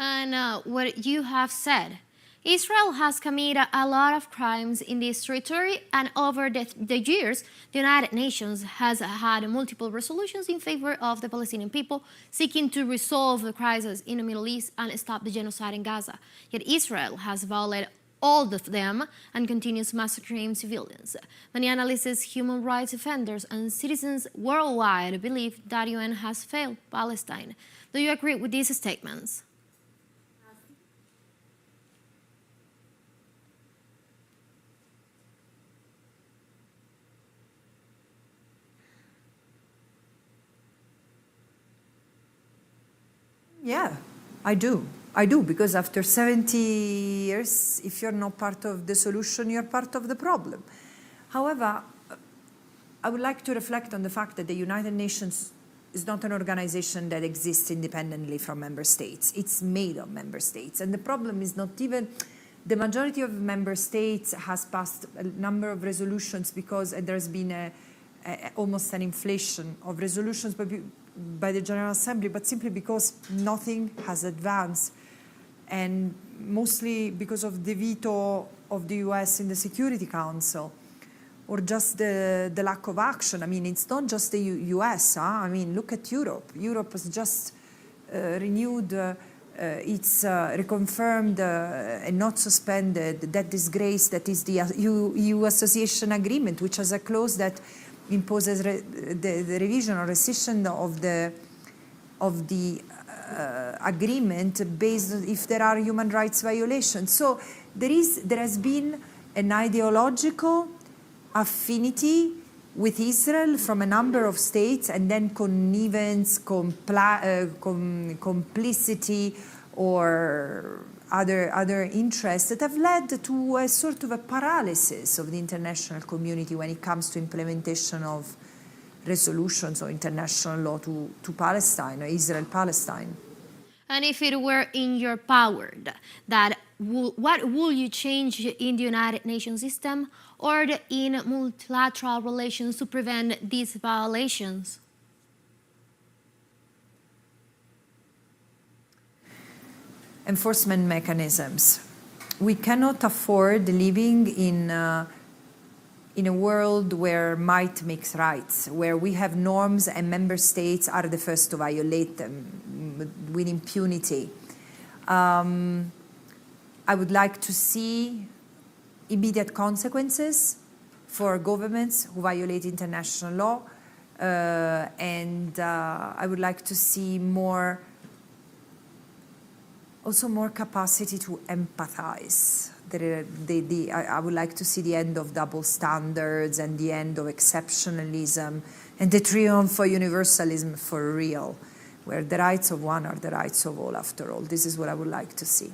And what you have said, Israel has committed a lot of crimes in this territory, and over the years, the United Nations has had multiple resolutions in favor of the Palestinian people, seeking to resolve the crisis in the Middle East and stop the genocide in Gaza. Yet Israel has violated all of them and continues massacring civilians. Many analysts, human rights defenders, and citizens worldwide believe that the UN has failed Palestine. Do you agree with these statements? Yeah, I do. I do, because after 70 years, if you're not part of the solution, you're part of the problem. However, I would like to reflect on the fact that the United Nations is not an organization that exists independently from member states. It's made of member states. And the problem is not even, the majority of member states has passed a number of resolutions because there's been almost an inflation of resolutions by the General Assembly, but simply because nothing has advanced, and mostly because of the veto of the US in the Security Council, or just the lack of action. I mean, it's not just the US. I mean, look at Europe. Europe has just renewed, reconfirmed and not suspended that disgrace that is the EU Association Agreement, which has a clause that imposes the revision or rescission of the agreement based on if there are human rights violations. So there has been an ideological affinity with Israel from a number of states, and then connivance, complicity, or other interests that have led to a sort of a paralysis of the international community when it comes to implementation of resolutions or international law to Palestine, or Israel-Palestine. And if it were in your power, what would you change in the United Nations system or in multilateral relations to prevent these violations? Enforcement mechanisms. We cannot afford living in a world where might makes rights, where we have norms and member states are the first to violate them with impunity. I would like to see immediate consequences for governments who violate international law, and I would like to see also more capacity to empathize. I would like to see the end of double standards and the end of exceptionalism and the triumph for universalism for real, where the rights of one are the rights of all after all. This is what I would like to see.